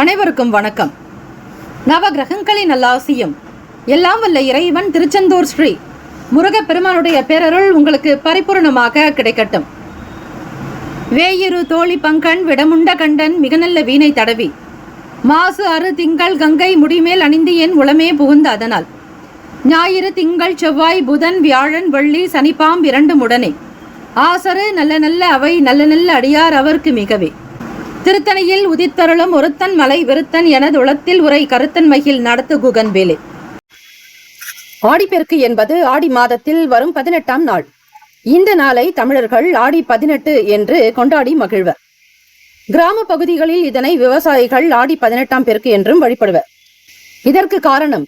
அனைவருக்கும் வணக்கம். நவகிரகங்களின் நல்லாசியும் எல்லாம் வல்ல இறைவன் திருச்செந்தூர் ஸ்ரீ முருகப்பெருமானுடைய பேரருள் உங்களுக்கு பரிபூர்ணமாக கிடைக்கட்டும். வேயிரு தோழி பங்கன் விடமுண்ட கண்டன் மிக நல்ல வீணை தடவி மாசு அறு திங்கள் கங்கை முடிமேல் அணிந்து என் உளமே புகுந்த அதனால் ஞாயிறு திங்கள் செவ்வாய் புதன் வியாழன் வெள்ளி சனிப்பாம் இரண்டும் உடனே ஆசரு நல்ல நல்ல அவை நல்ல நல்ல அடியார் அவர்க்கு மிகவே திருத்தணியில் உதித்தருளும் ஒருத்தன் மலை விருத்தன் எனது உளத்தில் உரை கருத்தன் மகிழ் நடத்து குகன் வேலே. ஆடிப்பெருக்கு என்பது ஆடி மாதத்தில் வரும் 18ஆம் நாள். இந்த நாளை தமிழர்கள் ஆடி 18 என்று கொண்டாடி மகிழ்வர். கிராம பகுதிகளில் இதனை விவசாயிகள் ஆடி 18ஆம் பெருக்கு என்றும் வழிபடுவர். இதற்கு காரணம்,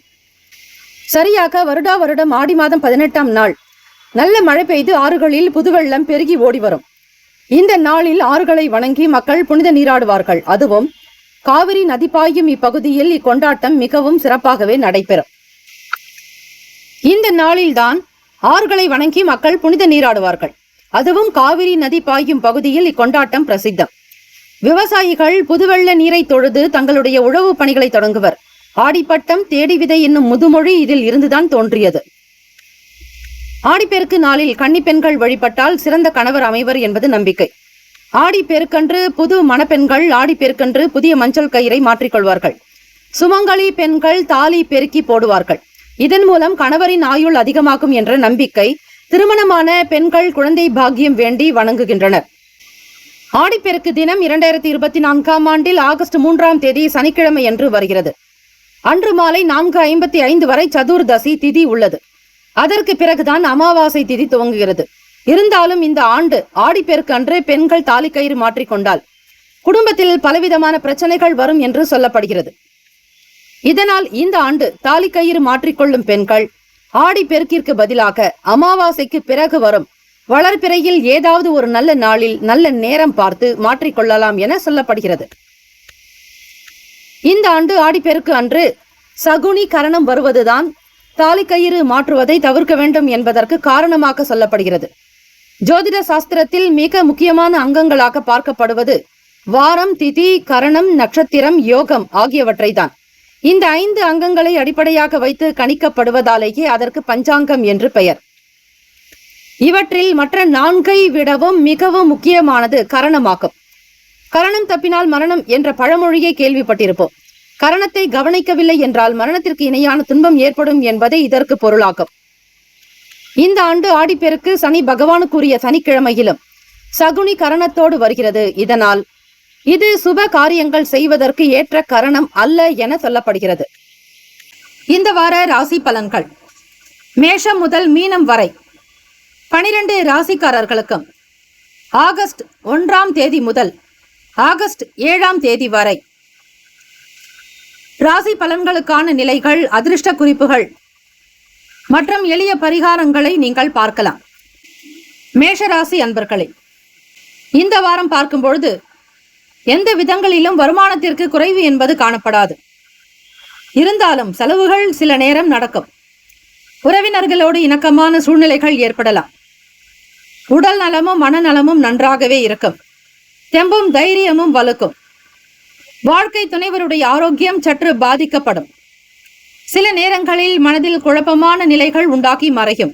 சரியாக வருடா வருடம் ஆடி மாதம் 18ஆம் நாள் நல்ல மழை பெய்து ஆறுகளில் புதுவெள்ளம் பெருகி ஓடி வரும். இந்த நாளில் ஆறுகளை வணங்கி மக்கள் புனித நீராடுவார்கள். அதுவும் காவிரி நதி பாயும் இப்பகுதியில் இக்கொண்டாட்டம் மிகவும் சிறப்பாகவே நடைபெறும். இந்த நாளில்தான் ஆறுகளை வணங்கி மக்கள் புனித நீராடுவார்கள். அதுவும் காவிரி நதி பாயும் பகுதியில் இக்கொண்டாட்டம் பிரசித்தம். விவசாயிகள் புதுவெள்ள நீரை தொழுது தங்களுடைய உழவு பணிகளை தொடங்குவர். ஆடிப்பட்டம் தேடி விதை என்னும் முதுமொழி இதில் இருந்துதான் தோன்றியது. ஆடிப்பெருக்கு நாளில் கன்னி பெண்கள் வழிபட்டால் சிறந்த கணவர் அமைவர் என்பது நம்பிக்கை. ஆடிப்பெருக்கன்று புது மணப்பெண்கள் ஆடிப்பெருக்கன்று புதிய மஞ்சள் கயிறை மாற்றிக்கொள்வார்கள். சுமங்கலி பெண்கள் தாலி பெருக்கி போடுவார்கள். இதன் மூலம் கணவரின் ஆயுள் அதிகமாகும் என்ற நம்பிக்கை திருமணமான பெண்கள் குழந்தை பாக்கியம் வேண்டி வணங்குகின்றனர். ஆடிப்பெருக்கு தினம் 2024ஆம் ஆண்டில் ஆகஸ்ட் 3ஆம் தேதி சனிக்கிழமை என்று வருகிறது. அன்று மாலை 4:55 வரை சதுர்தசி திதி உள்ளது. அதற்கு பிறகுதான் அமாவாசை திதி துவங்குகிறது. இருந்தாலும் இந்த ஆண்டு ஆடிப்பெருக்கு அன்று பெண்கள் தாலி கயிறு மாற்றிக்கொண்டால் குடும்பத்தில் பலவிதமான பிரச்சனைகள் வரும் என்று சொல்லப்படுகிறது. இதனால் இந்த ஆண்டு தாலி கயிறு மாற்றிக்கொள்ளும் பெண்கள் ஆடிப்பெருக்கிற்கு பதிலாக அமாவாசைக்கு பிறகு வரும் வளர்பிறையில் ஏதாவது ஒரு நல்ல நாளில் நல்ல நேரம் பார்த்து மாற்றிக்கொள்ளலாம் என சொல்லப்படுகிறது. இந்த ஆண்டு ஆடிப்பெருக்கு அன்று சகுனி கரணம் வருவதுதான் தாலி கயிறு மாற்றுவதை தவிர்க்க வேண்டும் என்பதற்கு காரணமாக சொல்லப்படுகிறது. ஜோதிட சாஸ்திரத்தில் மிக முக்கியமான அங்கங்களாக பார்க்கப்படுவது வாரம், திதி, கரணம், நட்சத்திரம், யோகம் ஆகியவற்றை தான். இந்த 5 அங்கங்களை அடிப்படையாக வைத்து கணிக்கப்படுவதாலேயே அதற்கு பஞ்சாங்கம் என்று பெயர். இவற்றில் மற்ற 4ஐ விடவும் மிகவும் முக்கியமானது கரணமாகும். கரணம் தப்பினால் மரணம் என்ற பழமொழியை கேள்விப்பட்டிருப்போம். கரணத்தை கவனிக்கவில்லை என்றால் மரணத்திற்கு இணையான துன்பம் ஏற்படும் என்பதே இதற்கு பொருளாகும். இந்த ஆண்டு ஆடிப்பெருக்கு சனி பகவானுக்குரிய சனிக்கிழமையிலும் சகுனி கரணத்தோடு வருகிறது. இதனால் இது சுப காரியங்கள் செய்வதற்கு ஏற்ற கரணம் அல்ல என சொல்லப்படுகிறது. இந்த வார ராசி பலன்கள். மேஷம் முதல் மீனம் வரை 12 ராசிக்காரர்களுக்கும் ஆகஸ்ட் 1ஆம் தேதி முதல் ஆகஸ்ட் 7ஆம் தேதி வரை ராசி பலன்களுக்கான நிலைகள், அதிர்ஷ்ட குறிப்புகள் மற்றும் எளிய பரிகாரங்களை நீங்கள் பார்க்கலாம். மேஷராசி அன்பர்களே, இந்த வாரம் பார்க்கும் பொழுது எந்த விதங்களிலும் வருமானத்திற்கு குறைவு என்பது காணப்படாது. இருந்தாலும் செலவுகள் சில நேரம் நடக்கும். உறவினர்களோடு இணக்கமான சூழ்நிலைகள் ஏற்படலாம். உடல் நலமும் மனநலமும் நன்றாகவே இருக்கும். தெம்பும் தைரியமும் வலுக்கும். வாழ்க்கை துணைவருடைய ஆரோக்கியம் சற்று பாதிக்கப்படும். சில நேரங்களில் மனதில் குழப்பமான நிலைகள் உண்டாகி மறையும்.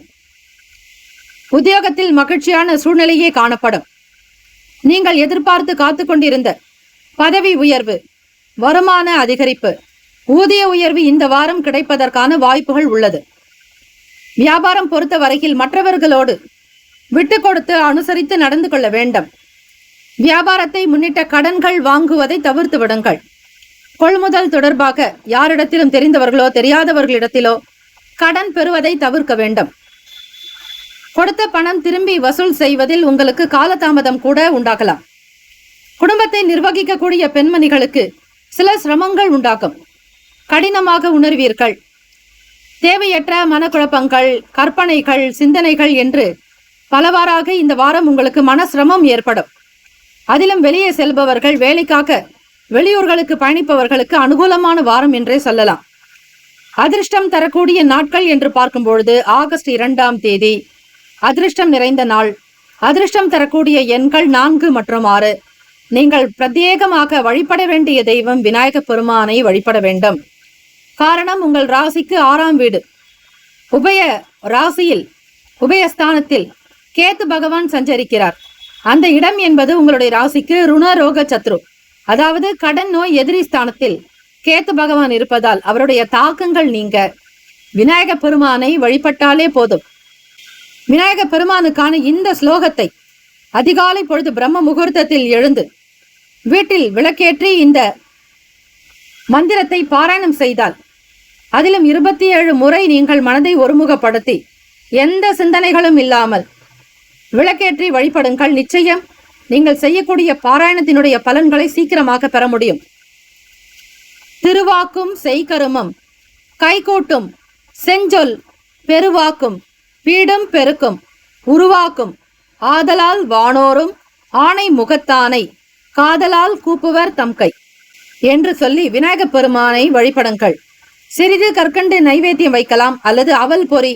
உத்தியோகத்தில் மகிழ்ச்சியான சூழ்நிலையே காணப்படும். நீங்கள் எதிர்பார்த்து காத்து கொண்டிருந்த பதவி உயர்வு, வருமான அதிகரிப்பு, ஊதிய உயர்வு இந்த வாரம் கிடைப்பதற்கான வாய்ப்புகள் உள்ளது. வியாபாரம் பொறுத்த வரையில் மற்றவர்களோடு விட்டு கொடுத்து அனுசரித்து நடந்து கொள்ள வேண்டும். வியாபாரத்தை முன்னிட்ட கடன்கள் வாங்குவதை தவிர்த்து விடுங்கள். கொள்முதல் தொடர்பாக யாரிடத்திலும் தெரிந்தவர்களோ தெரியாதவர்களிடத்திலோ கடன் பெறுவதை தவிர்க்க வேண்டும். கொடுத்த பணம் திரும்பி வசூல் செய்வதில் உங்களுக்கு காலதாமதம் கூட உண்டாகலாம். குடும்பத்தை நிர்வகிக்கக்கூடிய பெண்மணிகளுக்கு சில சிரமங்கள் உண்டாகும். கடினமாக உணர்வீர்கள். தேவையற்ற மனக்குழப்பங்கள், கற்பனைகள், சிந்தனைகள் என்று பலவாறாக இந்த வாரம் உங்களுக்கு மன சிரமம் ஏற்படும். அதிலும் வெளியே செல்பவர்கள், வேலைக்காக வெளியூர்களுக்கு பயணிப்பவர்களுக்கு அனுகூலமான வாரம் என்றே சொல்லலாம். அதிர்ஷ்டம் தரக்கூடிய நாட்கள் என்று பார்க்கும் பொழுது ஆகஸ்ட் 2ஆம் தேதி அதிர்ஷ்டம் நிறைந்த நாள். அதிர்ஷ்டம் தரக்கூடிய எண்கள் 4 மற்றும் 6. நீங்கள் பிரத்யேகமாக வழிபட வேண்டிய தெய்வம் விநாயக பெருமானை வழிபட வேண்டும். காரணம், உங்கள் ராசிக்கு 6ஆம் வீடு உபய ராசியில் உபயஸ்தானத்தில் கேத்து பகவான் சஞ்சரிக்கிறார். அந்த இடம் என்பது உங்களுடைய ராசிக்கு ருணரோக சத்ரு, அதாவது கடன் நோய் எதிரி ஸ்தானத்தில் கேத்து பகவான் இருப்பதால் அவருடைய தாக்கங்கள் நீங்க விநாயக பெருமானை வழிபட்டாலே போதும். விநாயக பெருமானுக்கான இந்த ஸ்லோகத்தை அதிகாலை பொழுது பிரம்ம முகூர்த்தத்தில் எழுந்து வீட்டில் விளக்கேற்றி இந்த மந்திரத்தை பாராயணம் செய்தால், அதிலும் 27 முறை நீங்கள் மனதை ஒருமுகப்படுத்தி எந்த சிந்தனைகளும் இல்லாமல் விளக்கேற்றி வழிபடுங்கள். நிச்சயம் நீங்கள் செய்யக்கூடிய பாராயணத்தினுடைய பலன்களை சீக்கிரமாக பெற முடியும். திருவாக்கும் செய்கருமம் கைகூட்டும் செஞ்சொல் பெருவாக்கும் பீடும் பெருக்கும் உருவாக்கும் ஆதலால் வானோரும் ஆணை முகத்தானை காதலால் கூப்புவர் தம்கை என்று சொல்லி விநாயக பெருமானை வழிபடுங்கள். சிறிது கற்கண்டு நைவேத்தியம் வைக்கலாம், அல்லது அவல் பொறி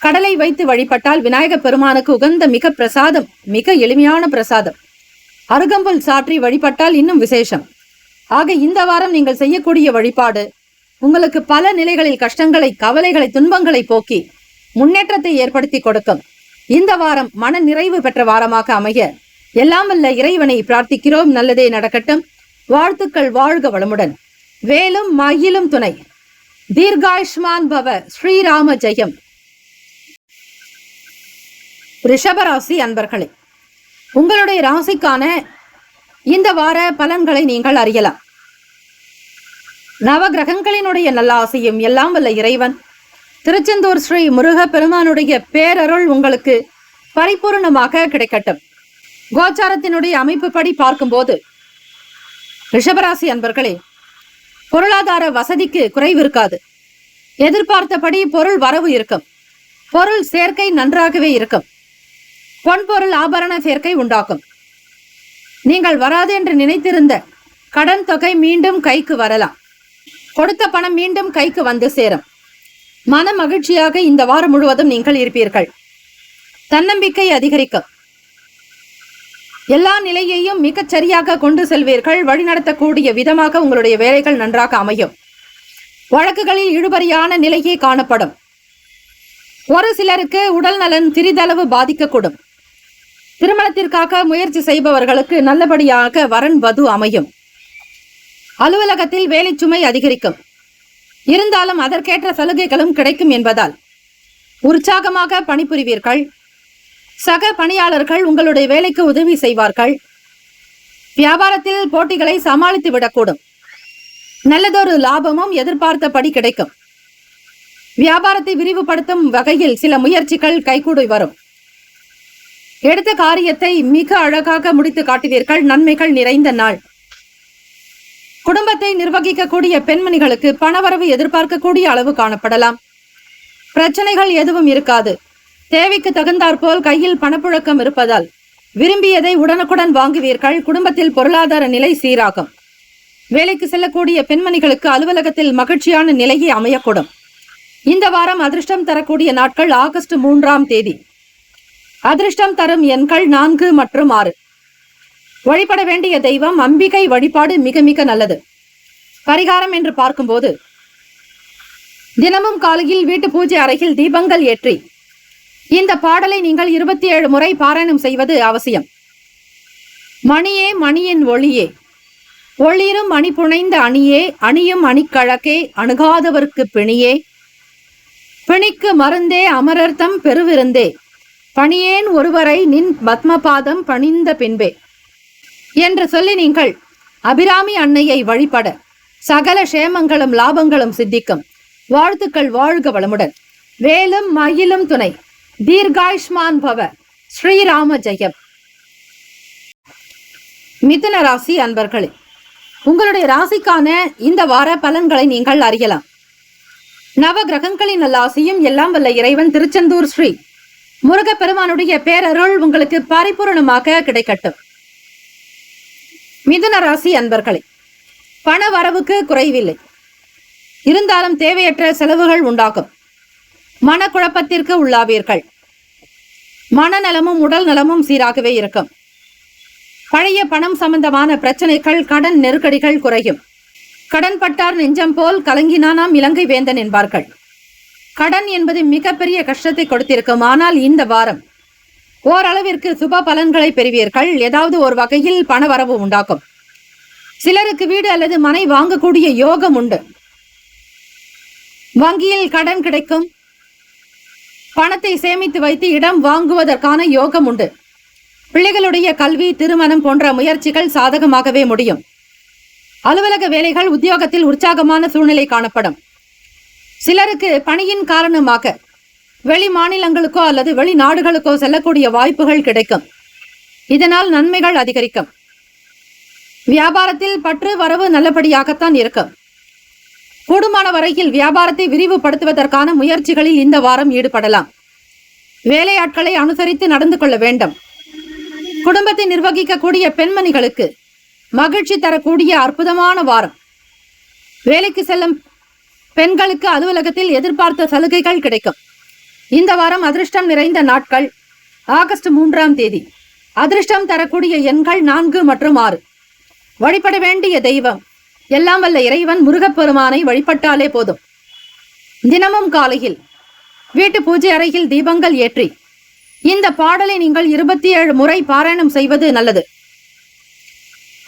கடலை வைத்து வழிபட்டால் விநாயக பெருமானுக்கு உகந்த மிக பிரசாதம், மிக எளிமையான பிரசாதம். அருகம்புல் சாற்றி வழிபட்டால் இன்னும் விசேஷம். ஆக இந்த வாரம் நீங்கள் செய்யக்கூடிய வழிபாடு உங்களுக்கு பல நிலைகளில் கஷ்டங்களை, கவலைகளை, துன்பங்களை போக்கி முன்னேற்றத்தை ஏற்படுத்தி கொடுக்கும். இந்த வாரம் மன நிறைவு பெற்ற வாரமாக அமைய எல்லாம் வல்ல இறைவனை பிரார்த்திக்கிறோம். நல்லதே நடக்கட்டும். வாழ்த்துக்கள். வாழ்க வளமுடன். வேலும் மயிலும் துணை. தீர்காயுஷ்மான் பவ. ஸ்ரீராம ஜெயம். ரிஷபராசி அன்பர்களே, உங்களுடைய ராசிக்கான இந்த வார பலன்களை நீங்கள் அறியலாம். நவ கிரகங்களினுடைய நல்ல ஆசையும் எல்லாம் வல்ல இறைவன் திருச்செந்தூர் ஸ்ரீ முருக பெருமானுடைய பேரருள் உங்களுக்கு பரிபூர்ணமாக கிடைக்கட்டும். கோச்சாரத்தினுடைய அமைப்பு படி பார்க்கும்போது ரிஷபராசி அன்பர்களே, பொருளாதார வசதிக்கு குறைவு இருக்காது. எதிர்பார்த்தபடி பொருள் வரவு இருக்கும். பொருள் சேர்க்கை நன்றாகவே இருக்கும். பொன்பொருள் ஆபரண சேர்க்கை உண்டாக்கும். நீங்கள் வராது என்று நினைத்திருந்த கடன் தொகை மீண்டும் கைக்கு வரலாம். கொடுத்த பணம் மீண்டும் கைக்கு வந்து சேரும். மன மகிழ்ச்சியாக இந்த வாரம் முழுவதும் நீங்கள் இருப்பீர்கள். தன்னம்பிக்கை அதிகரிக்கும். எல்லா நிலையையும் மிகச் சரியாக கொண்டு செல்வீர்கள். வழிநடத்தக்கூடிய விதமாக உங்களுடைய வேலைகள் நன்றாக அமையும். வழக்குகளில் இழுபறியான நிலையே காணப்படும். ஒரு சிலருக்கு உடல் நலன் சிறிதளவு பாதிக்கக்கூடும். திருமணத்திற்காக முயற்சி செய்பவர்களுக்கு நல்லபடியாக வரன் வது அமையும். அலுவலகத்தில் வேலை சுமை அதிகரிக்கும். இருந்தாலும் அதற்கேற்ற சலுகைகளும் கிடைக்கும் என்பதால் உற்சாகமாக பணிபுரிவீர்கள். சக பணியாளர்கள் உங்களுடைய வேலைக்கு உதவி செய்வார்கள். வியாபாரத்தில் போட்டிகளை சமாளித்து விடக்கூடும். நல்லதொரு லாபமும் எதிர்பார்த்தபடி கிடைக்கும். வியாபாரத்தை விரிவுபடுத்தும் வகையில் சில முயற்சிகள் கைகூடி வரும். எடுத்த காரியத்தை மிக அழகாக முடித்து காட்டுவீர்கள். நன்மைகள் நிறைந்த நாள். குடும்பத்தை நிர்வகிக்கக்கூடிய பெண்மணிகளுக்கு பணவரவு எதிர்பார்க்கக்கூடிய அளவு காணப்படலாம். பிரச்சனைகள் எதுவும் இருக்காது. தேவைக்கு தகுந்தாற்போல் கையில் பணப்புழக்கம் இருப்பதால் விரும்பியதை உடனுக்குடன் வாங்குவீர்கள். குடும்பத்தில் பொருளாதார நிலை சீராகும். வேலைக்கு செல்லக்கூடிய பெண்மணிகளுக்கு அலுவலகத்தில் மகிழ்ச்சியான நிலையை அமையக்கூடும். இந்த வாரம் அதிர்ஷ்டம் தரக்கூடிய நாட்கள் ஆகஸ்ட் 3ஆம் தேதி. அதிர்ஷ்டம் தரும் எண்கள் 4 மற்றும் 6. வழிபட வேண்டிய தெய்வம் அம்பிகை வழிபாடு மிக மிக நல்லது. பரிகாரம் என்று பார்க்கும்போது, தினமும் காலையில் வீட்டு பூஜை அறையில் தீபங்கள் ஏற்றி இந்த பாடலை நீங்கள் 27 முறை பாராயணம் செய்வது அவசியம். மணியே மணியின் ஒளியே, ஒளிரும் மணி புனைந்த அணியே, அணியும் அணிக்கழகே, அணுகாதவர்க்கு பிணியே, பிணிக்கு மருந்தே, அமரர்த்தம் பெருவிருந்தே, பணியேன் ஒருவரை நின் பத்மபாதம் பணிந்த பின்பே என்று சொல்லி நீங்கள் அபிராமி அன்னையை வழிபட சகல சேமங்களும் லாபங்களும் சித்திக்கும். வாழ்த்துக்கள். வாழ்க வளமுடன். வேலும் மயிலும் துணை. தீர்காயுஷ்மான் பவ. ஸ்ரீராம ஜெயம். மிதுன ராசி அன்பர்களே, உங்களுடைய ராசிக்கான இந்த வார பலன்களை நீங்கள் அறியலாம். நவ கிரகங்களின் நல்ல ஆசையும் எல்லாம் வல்ல இறைவன் திருச்செந்தூர் ஸ்ரீ முருகப்பெருமானுடைய பேரருள் உங்களுக்கு பரிபூர்ணமாக கிடைக்கட்டும். மிதுன ராசி அன்பர்களே, பண வரவுக்கு குறைவில்லை. இருந்தாலும் தேவையற்ற செலவுகள் உண்டாகும். மனக்குழப்பத்திற்கு உள்ளாவீர்கள். மனநலமும் உடல் நலமும் சீராகவே இருக்கும். பழைய பணம் சம்பந்தமான பிரச்சனைகள், கடன் நெருக்கடிகள் குறையும். கடன் பட்டார் நெஞ்சம் போல் கலங்கினானாம் இலங்கை வேந்தன் என்பார்கள். கடன் என்பது மிகப்பெரிய கஷ்டத்தை கொடுத்திருக்கும். ஆனால் இந்த வாரம் ஓரளவிற்கு சுப பலன்களை பெறுவீர்கள். ஏதாவது ஒரு வகையில் பண வரவு உண்டாக்கும். சிலருக்கு வீடு அல்லது மனை வாங்கக்கூடிய யோகம் உண்டு. வங்கியில் கடன் கிடைக்கும். பணத்தை சேமித்து வைத்து இடம் வாங்குவதற்கான யோகம் உண்டு. பிள்ளைகளுடைய கல்வி, திருமணம் போன்ற முயற்சிகள் சாதகமாகவே முடியும். அலுவலக வேலைகள், உத்தியோகத்தில் உற்சாகமான சூழ்நிலை காணப்படும். சிலருக்கு பணியின் காரணமாக வெளி மாநிலங்களுக்கோ அல்லது வெளிநாடுகளுக்கோ செல்லக்கூடிய வாய்ப்புகள் கிடைக்கும். இதனால் நன்மைகள் அதிகரிக்கும். வியாபாரத்தில் பற்று வரவு நல்லபடியாகத்தான் இருக்கும். கூடுமான வரையில் வியாபாரத்தை விரிவுபடுத்துவதற்கான முயற்சிகளில் இந்த வாரம் ஈடுபடலாம். வேலையாட்களை அனுசரித்து நடந்து கொள்ள வேண்டும். குடும்பத்தை நிர்வகிக்கக்கூடிய பெண்மணிகளுக்கு மகிழ்ச்சி தரக்கூடிய அற்புதமான வாரம். வேலைக்கு செல்லும் பெண்களுக்கு அலுவலகத்தில் எதிர்பார்த்த சலுகைகள் கிடைக்கும். இந்த வாரம் அதிர்ஷ்டம் நிறைந்த நாட்கள் ஆகஸ்ட் 3ஆம் தேதி. அதிர்ஷ்டம் தரக்கூடிய எண்கள் 4 மற்றும் 6. வழிபட வேண்டிய தெய்வம் எல்லாம் வல்ல இறைவன் முருகப்பெருமானை வழிபட்டாலே போதும். தினமும் காலையில் வீட்டு பூஜை அறையில் தீபங்கள் ஏற்றி இந்த பாடலை நீங்கள் 27 முறை பாராயணம் செய்வது நல்லது.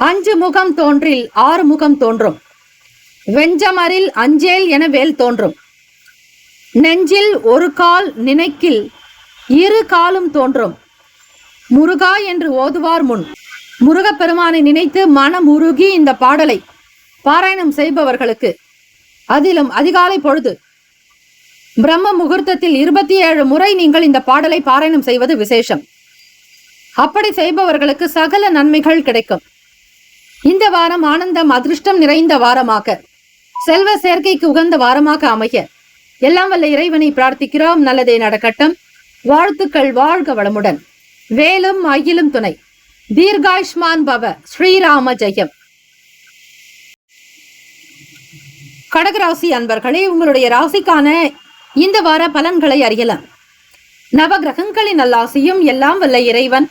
5 முகம் தோன்றில் 6 முகம் தோன்றும். வெஞ்சமரில் அஞ்சேல் என வேல் தோன்றும். நெஞ்சில் ஒரு கால் நினைக்கில் 2 காலும் தோன்றும். முருகா என்று ஓதுவார் முன். முருகப்பெருமானை நினைத்து மனம் உருகி இந்த பாடலை பாராயணம் செய்பவர்களுக்கு, அதிலும் அதிகாலை பொழுது பிரம்ம முகூர்த்தத்தில் 27 முறை நீங்கள் இந்த பாடலை பாராயணம் செய்வது விசேஷம். அப்படி செய்பவர்களுக்கு சகல நன்மைகள் கிடைக்கும். இந்த வாரம் ஆனந்தம், அதிர்ஷ்டம் நிறைந்த வாரமாக, செல்வ சேர்க்கைக்கு உகந்த வாரமாக அமைய எல்லாம் வல்ல இறைவனை பிரார்த்திக்கிறோம். நல்லதே நடக்கட்டும். வாழ்த்துக்கள். வாழ்க வளமுடன். வேலும் மயிலும் துணை. தீர்காயுஷ்மான் பவ. ஸ்ரீராம ஜெயம். கடகராசி அன்பர்களே, உங்களுடைய ராசிக்கான இந்த வார பலன்களை அறியலாம். நவகிரகங்களின் நல்லாசியும் எல்லாம் வல்ல இறைவன்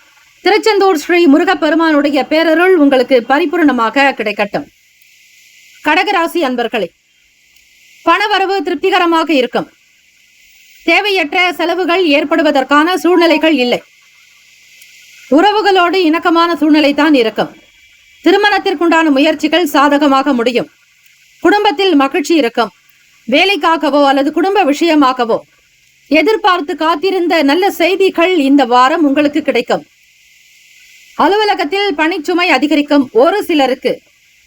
திருச்செந்தூர் ஸ்ரீ முருகப்பெருமானுடைய பேரருள் உங்களுக்கு பரிபூர்ணமாக கிடைக்கட்டும். கடகராசி அன்பர்களே, பணவரவு திருப்திகரமாக இருக்கும். தேவையற்ற செலவுகள் ஏற்படுவதற்கான சூழ்நிலைகள் இல்லை. உறவுகளோடு இணக்கமான சூழ்நிலை தான் இருக்கும். திருமணத்திற்குண்டான முயற்சிகள் சாதகமாக முடியும். குடும்பத்தில் மகிழ்ச்சி இருக்கும். வேலைக்காகவோ அல்லது குடும்ப விஷயமாகவோ எதிர்பார்த்து காத்திருந்த நல்ல செய்திகள் இந்த வாரம் உங்களுக்கு கிடைக்கும். அலுவலகத்தில் பணிச்சுமை அதிகரிக்கும். ஒரு சிலருக்கு